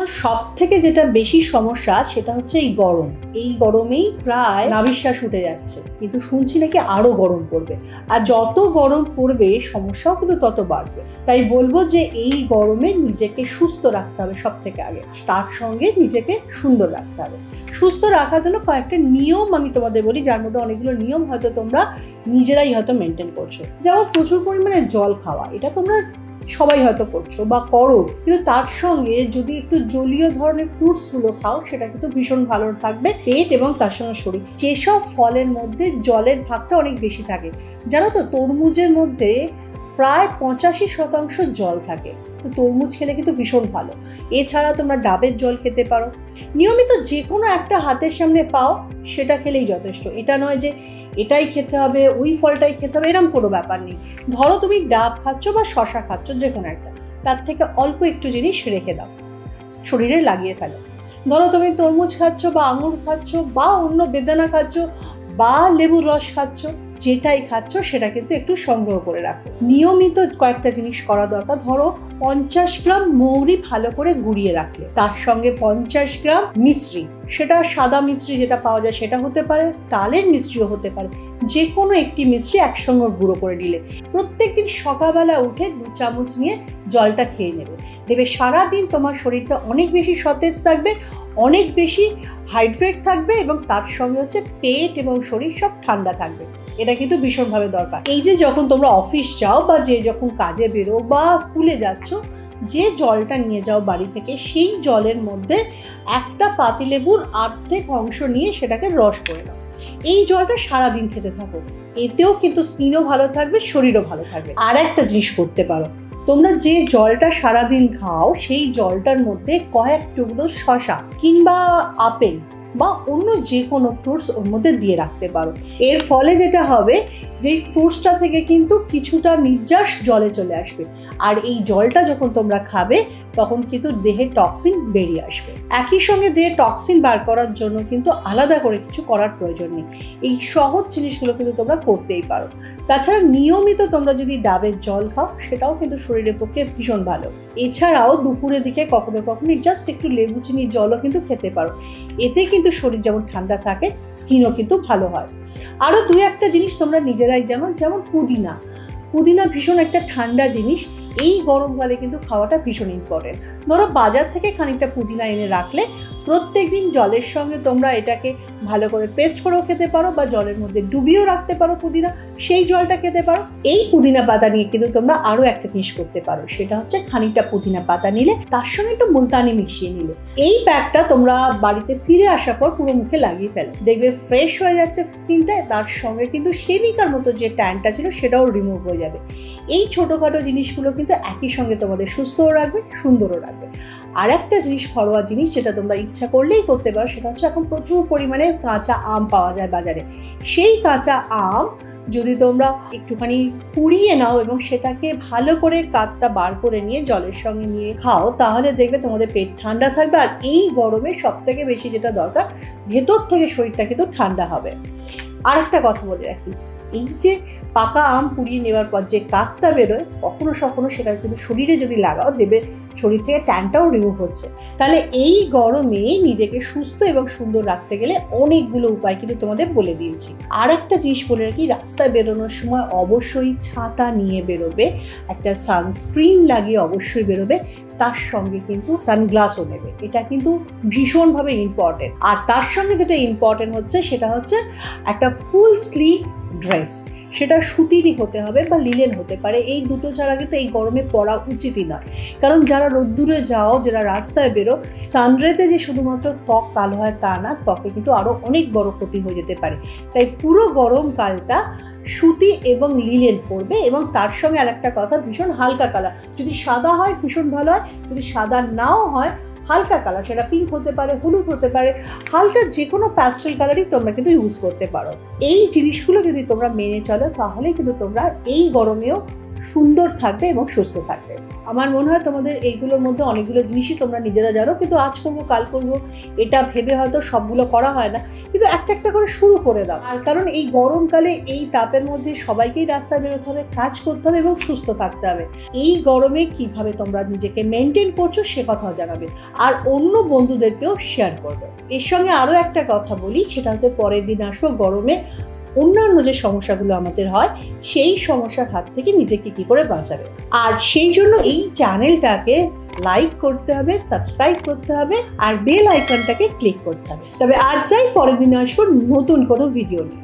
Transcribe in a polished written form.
এখন সবথেকে যেটা বেশি সমস্যা সেটা হচ্ছে এই গরম। এই গরমেই প্রায় নাভিশ্বাস উঠে যাচ্ছে, কিন্তু শুনছি নাকি আরো গরম পড়বে। আর যত গরম পড়বে সমস্যাও কিন্তু তত বাড়বে। তাই বলবো যে এই গরমে নিজেকে সুস্থ রাখতে হবে সব থেকে আগে, তার সঙ্গে নিজেকে সুন্দর রাখতে হবে। সুস্থ রাখার জন্য কয়েকটা নিয়ম আমি তোমাদের বলি, যার মধ্যে অনেকগুলো নিয়ম হয়তো তোমরা নিজেরাই হয়তো মেনটেন করছো। যেমন প্রচুর পরিমাণে জল খাওয়া, এটা তোমরা সবাই হয়তো করছো বা করো, কিন্তু তার সঙ্গে যদি একটু জলীয় ধরনের ফ্রুটস গুলো খাও সেটা কিন্তু ভীষণ ভালো থাকবে পেট এবং তার সঙ্গে শরীর। যেসব ফলের মধ্যে জলের ভাগটা অনেক বেশি থাকে, জানো তো তরমুজের মধ্যে প্রায় 85% জল থাকে, তো তরমুজ খেলে কিন্তু ভীষণ ভালো। এছাড়া তোমরা ডাবের জল খেতে পারো। নিয়মিত যে কোনো একটা হাতের সামনে পাও সেটা খেলেই যথেষ্ট। এটা নয় যে এটাই খেতে হবে, ওই ফলটাই খেতে হবে, এরকম কোনো ব্যাপার নেই। ধরো তুমি ডাব খাচ্ছ বা শশা খাচ্ছ, যে কোনো একটা, তার থেকে অল্প একটু জিনিস রেখে দাও, শরীরে লাগিয়ে ফেলো। ধরো তুমি তরমুজ খাচ্ছ বা আঙুর খাচ্ছ বা অন্য বেদানা খাচ্ছ বা লেবুর রস খাচ্ছ, যেটাই খাচ্ছ সেটা কিন্তু একটু সংগ্রহ করে রাখো। নিয়মিত কয়েকটা জিনিস করা দরকার। ধরো 50 গ্রাম মৌরি ভালো করে গুঁড়িয়ে রাখলে, তার সঙ্গে 50 গ্রাম মিশ্রি, সেটা সাদা মিশ্রি যেটা পাওয়া যায় সেটা হতে পারে, তালের মিশ্রিও হতে পারে, যে কোনো একটি মিশ্রি একসঙ্গে গুঁড়ো করে নিলে প্রত্যেকদিন সকালবেলা উঠে 2 চামচ নিয়ে জলটা খেয়ে নেবে। দেখবে সারাদিন তোমার শরীরটা অনেক বেশি সতেজ থাকবে, অনেক বেশি হাইড্রেট থাকবে এবং তার সঙ্গে হচ্ছে পেট এবং শরীর সব ঠান্ডা থাকবে। এটা কিন্তু ভীষণভাবে দরকার। এই যে যখন তোমরা অফিস যাও বা যে যখন কাজে বেরো বা স্কুলে যাচ্ছ, যে জলটা নিয়ে যাও বাড়ি থেকে, সেই জলের মধ্যে একটা পাতিলেবুর অর্ধেক অংশ নিয়ে সেটাকে রস করে নাও। এই জলটা সারাদিন খেতে থাকো, এতেও কিন্তু স্কিনও ভালো থাকবে, শরীরও ভালো থাকবে। আর একটা জিনিস করতে পারো, তোমরা যে জলটা সারাদিন খাও সেই জলটার মধ্যে কয়েক টুকরো শসা কিংবা আপেল বা অন্য যে কোনো ফ্রুটস ওর মধ্যে দিয়ে রাখতে পারো। এর ফলে যেটা হবে, যেই ফ্রুটসটা থেকে কিন্তু কিছুটা নির্যাস জলে চলে আসবে, আর এই জলটা যখন তোমরা খাবে তখন কিন্তু দেহের টক্সিন বেরিয়ে আসবে। একই সঙ্গে দেহের টক্সিন বার করার জন্য কিন্তু আলাদা করে কিছু করার প্রয়োজন নেই, এই সহজ জিনিসগুলো কিন্তু তোমরা করতেই পারো। তাছাড়া নিয়মিত তোমরা যদি ডাবের জল খাও সেটাও কিন্তু শরীরের পক্ষে ভীষণ ভালো। এছাড়াও দুপুরের দিকে কখনো কখনো জাস্ট একটু লেবু চিনির জলও কিন্তু খেতে পারো, এতে কিন্তু শরীর যেমন ঠান্ডা থাকে, স্কিনও কিন্তু ভালো হয়। আরও 2-1টা জিনিস তোমরা নিজেরাই জানো, যেমন পুদিনা। পুদিনা ভীষণ একটা ঠান্ডা জিনিস, এই গরমকালে কিন্তু খাওয়াটা ভীষণ ইম্পর্টেন্ট। ধরো বাজার থেকে খানিকটা পুদিনা এনে রাখলে প্রত্যেক দিন জলের সঙ্গে তোমরা এটাকে ভালো করে পেস্ট করেও খেতে পারো বা জলের মধ্যে ডুবিয়েও রাখতে পারো পুদিনা, সেই জলটা খেতে পারো। এই পুদিনা পাতা নিয়ে কিন্তু তোমরা আরও একটা জিনিস করতে পারো, সেটা হচ্ছে খানিকটা পুদিনা পাতা নিলে তার সঙ্গে একটু মুলতানি মিশিয়ে নিলে, এই প্যাকটা তোমরা বাড়িতে ফিরে আসার পর পুরো মুখে লাগিয়ে ফেলো, দেখবে ফ্রেশ হয়ে যাচ্ছে স্কিনটা, তার সঙ্গে কিন্তু সেদিকার মতো যে ট্যানটা ছিল সেটাও রিমুভ হয়ে যাবে। এই ছোটোখাটো জিনিসগুলো কিন্তু একই সঙ্গে তোমাদের সুস্থও রাখবে, সুন্দরও রাখবে। আর একটা জিনিস, ঘরোয়া জিনিস, যেটা তোমরা ইচ্ছা করলেই করতে পারো, সেটা হচ্ছে এখন প্রচুর পরিমাণে কাঁচা আম পাওয়া যায় বাজারে। সেই কাঁচা আম যদি তোমরা একটুখানি পুড়িয়ে নাও এবং সেটাকে ভালো করে কাতটা বার করে নিয়ে জলের সঙ্গে নিয়ে খাও, তাহলে দেখবে তোমাদের পেট ঠান্ডা থাকবে। আর এই গরমে সব থেকে বেশি যেটা দরকার, ভেতর থেকে শরীরটা কিন্তু ঠান্ডা হবে। আর একটা কথা বলে রাখি, এই যে পাকা আম পুড়িয়ে নেওয়ার পর যে কাকটা বেরোয়, কখনো সখনো সেটা কিন্তু শরীরে যদি লাগাও, দেবে শরীর থেকে ট্যানটাও রিমুভ হচ্ছে। তাহলে এই গরমে নিজেকে সুস্থ এবং সুন্দর রাখতে গেলে অনেকগুলো উপায় কিন্তু তোমাদের বলে দিয়েছি। আর একটা জিনিস বলে রাখি, রাস্তায় বেরোনোর সময় অবশ্যই ছাতা নিয়ে বেরোবে, একটা সানস্ক্রিন লাগিয়ে অবশ্যই বেরোবে, তার সঙ্গে কিন্তু সানগ্লাসও নেবে। এটা কিন্তু ভীষণভাবে ইম্পর্টেন্ট। আর তার সঙ্গে যেটা ইম্পর্টেন্ট হচ্ছে সেটা হচ্ছে একটা ফুল স্লিভ ড্রেস, সেটা সুতিরই হতে হবে বা লিলেন হতে পারে। এই দুটো ছাড়া কিন্তু এই গরমে পরা উচিতই নয়, কারণ যারা রোদ্দুরে যাও, যারা রাস্তায় বেরো, সানরেতে যে শুধুমাত্র ত্বক কালো হয় তা না, ত্বকে কিন্তু আরও অনেক বড় ক্ষতি হয়ে যেতে পারে। তাই পুরো গরমকালটা সুতি এবং লিলেন পরবে। এবং তার সঙ্গে আরেকটা কথা, ভীষণ হালকা কালার, যদি সাদা হয় ভীষণ ভালো হয়, যদি সাদা নাও হয় হালকা কালার, সেটা পিঙ্ক হতে পারে, হলুদ হতে পারে, হালকা যে কোনো প্যাস্টেল কালারই তোমরা কিন্তু ইউজ করতে পারো। এই জিনিসগুলো যদি তোমরা মেনে চলো, তাহলে কিন্তু তোমরা এই গরমেও সুন্দর থাকবে এবং সুস্থ থাকবে। আমার মনে হয় তোমাদের এইগুলোর মধ্যে অনেকগুলো জিনিসই তোমরা নিজেরা জানো, কিন্তু আজ করবো কাল করবো এটা ভেবে হয়তো সবগুলো করা হয় না, কিন্তু একটা একটা করে শুরু করে দাও। আর কারণ এই গরমকালে এই তাপের মধ্যে সবাইকেই রাস্তায় বেরোতে হবে, কাজ করতে হবে এবং সুস্থ থাকতে হবে। এই গরমে কিভাবে তোমরা নিজেকে মেনটেন করছো সে কথাও জানাবে, আর অন্য বন্ধুদেরকেও শেয়ার করবে। এর সঙ্গে আরও একটা কথা বলি, সেটা হচ্ছে পরের দিন আসবো গরমে অন্যান্য যে সমস্যাগুলো আমাদের হয় সেই সমস্যার হাত থেকে নিজেকে কি করে বাঁচাবে। আর সেই জন্য এই চ্যানেলটাকে লাইক করতে হবে, সাবস্ক্রাইব করতে হবে, আর বেল আইকনটাকে ক্লিক করতে হবে। তবে আজ যাই, পরের দিন আসবো নতুন কোনো ভিডিও নিয়ে।